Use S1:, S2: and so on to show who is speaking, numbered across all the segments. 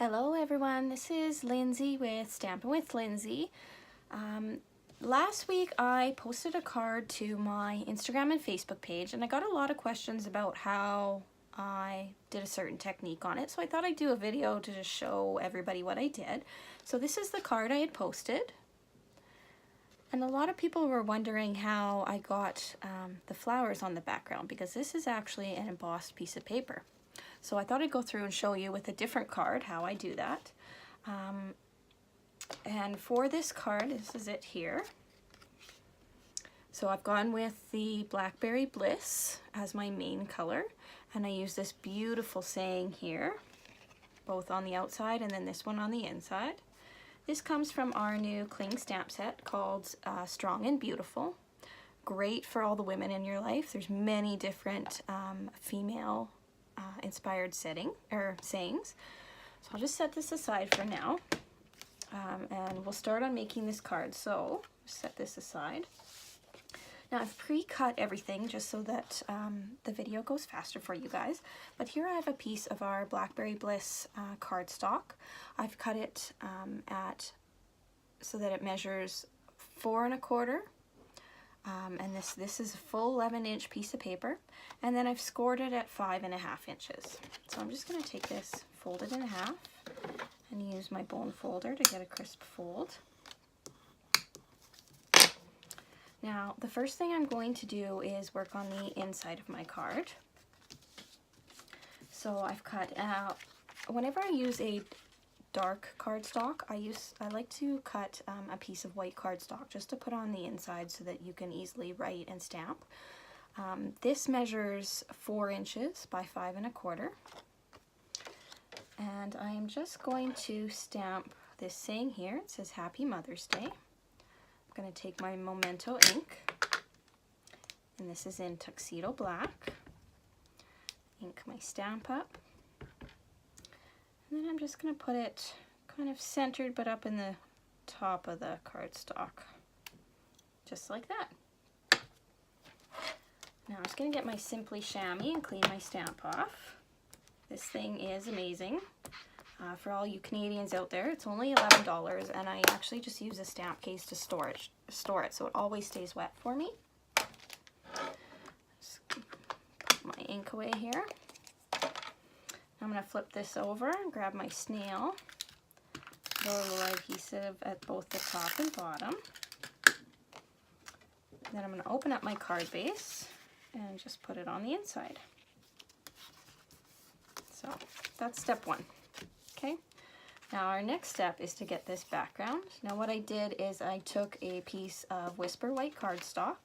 S1: Hello everyone, this is Lindsay with Stampin' with Lindsay. Last week I posted a card to my Instagram and Facebook page and I got a lot of questions about how I did a certain technique on it, so I thought I'd do a video to just show everybody what I did. So this is the card I had posted, and a lot of people were wondering how I got the flowers on the background, because this is actually an embossed piece of paper. So I thought I'd go through and show you with a different card how I do that. And for this card, this is it here. So I've gone with the Blackberry Bliss as my main color, and I use this beautiful saying here, both on the outside and then this one on the inside. This comes from our new cling stamp set called Strong and Beautiful. Great for all the women in your life. There's many different female inspired sayings. So I'll just set this aside for now, and we'll start on making this card. So set this aside. Now I've pre-cut everything just so that the video goes faster for you guys, but here I have a piece of our Blackberry Bliss cardstock. I've cut it so that it measures 4 1/4. And this is a full 11-inch piece of paper, and then I've scored it at 5 1/2 inches. So I'm just going to take this, fold it in half, and use my bone folder to get a crisp fold. Now the first thing I'm going to do is work on the inside of my card. So I've cut out, whenever I use a dark cardstock, I like to cut a piece of white cardstock just to put on the inside so that you can easily write and stamp. This measures 4 inches by 5 1/4, and I am just going to stamp this saying here. It says Happy Mother's Day. I'm going to take my Memento ink, and this is in Tuxedo Black. Ink my stamp up. And then I'm just going to put it kind of centered but up in the top of the cardstock, just like that. Now I'm just going to get my Simply Chamois and clean my stamp off. This thing is amazing. For all you Canadians out there, it's only $11, and I actually just use a stamp case to store it so it always stays wet for me. Just put my ink away here. I'm going to flip this over and grab my snail, put a little adhesive at both the top and bottom. Then I'm going to open up my card base and just put it on the inside. So that's step 1. Okay, now our next step is to get this background. Now what I did is I took a piece of Whisper white cardstock.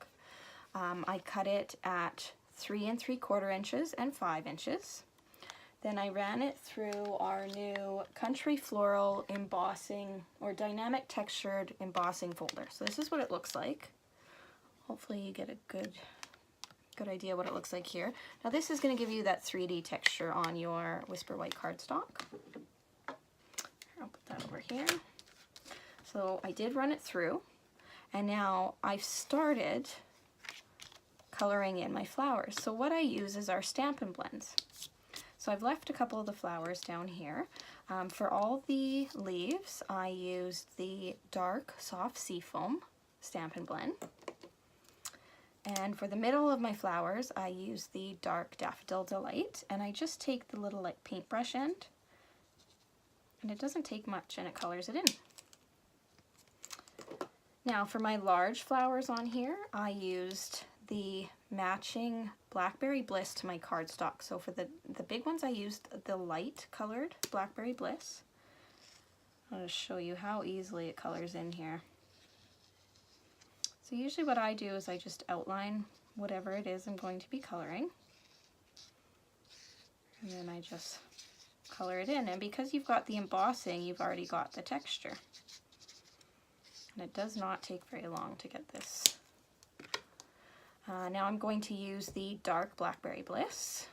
S1: I cut it at 3 3/4 inches and 5 inches. Then I ran it through our new Country Floral Embossing or Dynamic Textured Embossing Folder. So this is what it looks like. Hopefully you get a good idea what it looks like here. Now this is going to give you that 3D texture on your Whisper white cardstock. I'll put that over here. So I did run it through, and now I've started coloring in my flowers. So what I use is our Stampin Blends. So I've left a couple of the flowers down here. For all the leaves, I used the dark soft seafoam Stampin' Blend. And for the middle of my flowers, I use the dark Daffodil Delight. And I just take the little like paintbrush end, and it doesn't take much, and it colors it in. Now for my large flowers on here, I used the matching Blackberry Bliss to my cardstock. So for the big ones, I used the light colored Blackberry Bliss. I'll just show you how easily it colors in here. So usually what I do is I just outline whatever it is I'm going to be coloring, and then I just color it in. And because you've got the embossing, you've already got the texture, and it does not take very long to get this. Now I'm going to use the dark Blackberry Bliss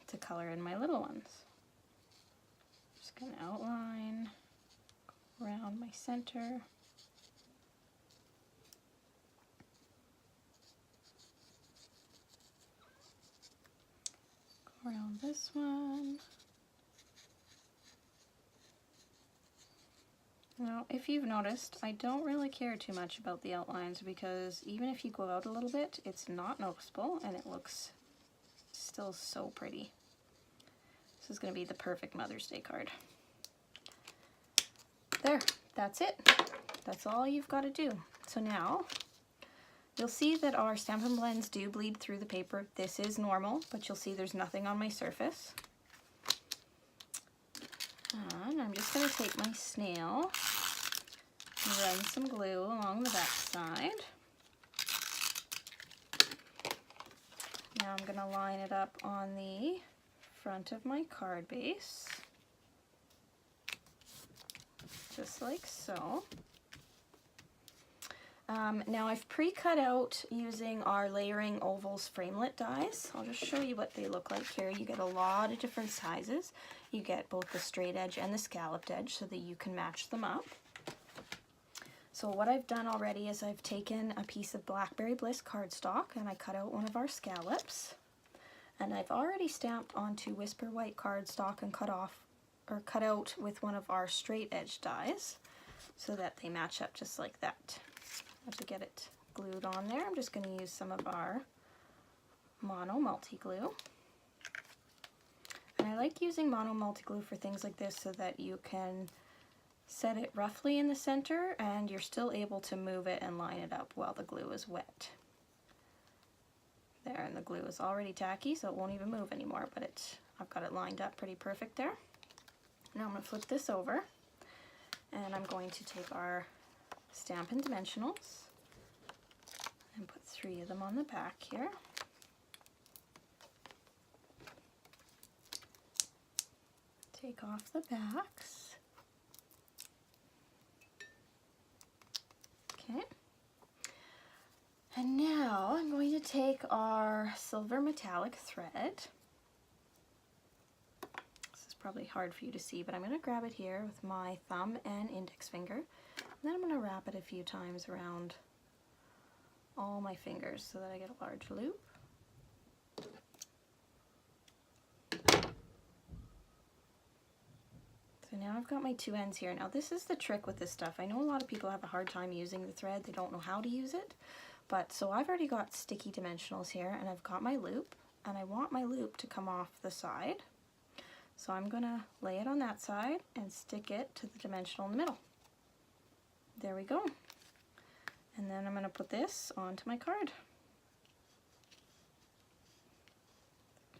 S1: to color in my little ones. Just going to outline around my center. Go around this one. Now, if you've noticed, I don't really care too much about the outlines because even if you go out a little bit, it's not noticeable and it looks still so pretty. This is going to be the perfect Mother's Day card. There, that's it. That's all you've got to do. So now, you'll see that our Stampin' Blends do bleed through the paper. This is normal, but you'll see there's nothing on my surface. And I'm just going to take my snail and run some glue along the back side. Now I'm going to line it up on the front of my card base, just like so. Now I've pre-cut out using our layering ovals framelit dies. I'll just show you what they look like here. You get a lot of different sizes. You get both the straight edge and the scalloped edge so that you can match them up. So what I've done already is I've taken a piece of Blackberry Bliss cardstock and I cut out one of our scallops. And I've already stamped onto Whisper White cardstock and cut out with one of our straight edge dies so that they match up just like that. To get it glued on there, I'm just going to use some of our mono multi-glue. And I like using mono multi-glue for things like this so that you can set it roughly in the center and you're still able to move it and line it up while the glue is wet. There, and the glue is already tacky so it won't even move anymore, but I've got it lined up pretty perfect there. Now I'm going to flip this over and I'm going to take our Stampin' Dimensionals and put 3 of them on the back here. Take off the backs. Okay. And now I'm going to take our silver metallic thread. This is probably hard for you to see, but I'm going to grab it here with my thumb and index finger. And then I'm going to wrap it a few times around all my fingers so that I get a large loop. So now I've got my 2 ends here. Now this is the trick with this stuff. I know a lot of people have a hard time using the thread. They don't know how to use it. But so I've already got sticky dimensionals here and I've got my loop and I want my loop to come off the side. So I'm going to lay it on that side and stick it to the dimensional in the middle. There we go. And then I'm going to put this onto my card.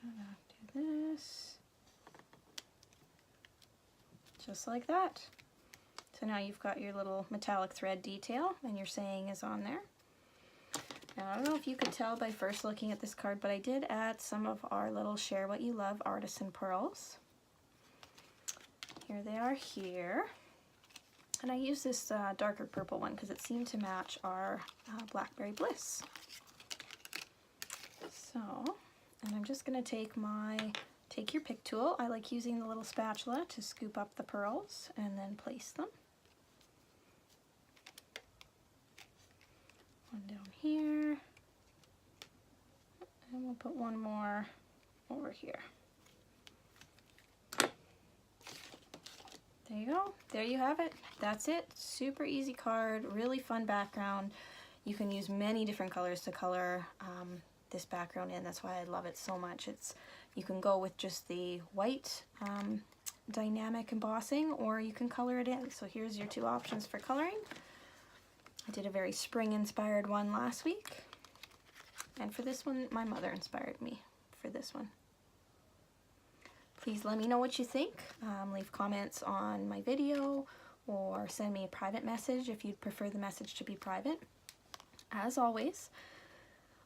S1: Gonna do this. Just like that. So now you've got your little metallic thread detail and your saying is on there. Now I don't know if you could tell by first looking at this card, but I did add some of our little Share What You Love artisan pearls. Here they are here. And I use this darker purple one because it seemed to match our Blackberry Bliss. So, and I'm just going to take your pick tool. I like using the little spatula to scoop up the pearls and then place them. One down here. And we'll put one more over here. There you go. There you have it. That's it. Super easy card. Really fun background. You can use many different colors to color this background in. That's why I love it so much. You can go with just the white dynamic embossing or you can color it in. So here's your 2 options for coloring. I did a very spring inspired one last week. And for this one, my mother inspired me for this one. Please let me know what you think. Leave comments on my video or send me a private message if you'd prefer the message to be private. As always,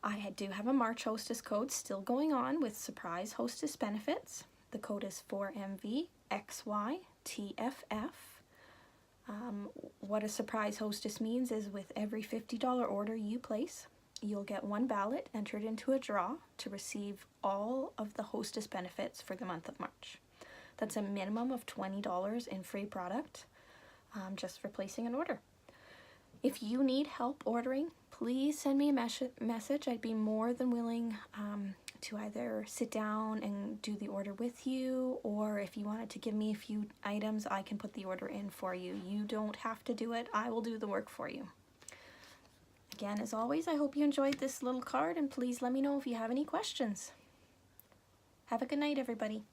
S1: I do have a March Hostess code still going on with surprise hostess benefits. The code is 4MVXYTFF. What a surprise hostess means is with every $50 order you place, you'll get 1 ballot entered into a draw to receive all of the hostess benefits for the month of March. That's a minimum of $20 in free product just for placing an order. If you need help ordering, please send me a message. I'd be more than willing to either sit down and do the order with you, or if you wanted to give me a few items, I can put the order in for you. You don't have to do it. I will do the work for you. Again, as always, I hope you enjoyed this little card, and please let me know if you have any questions. Have a good night, everybody.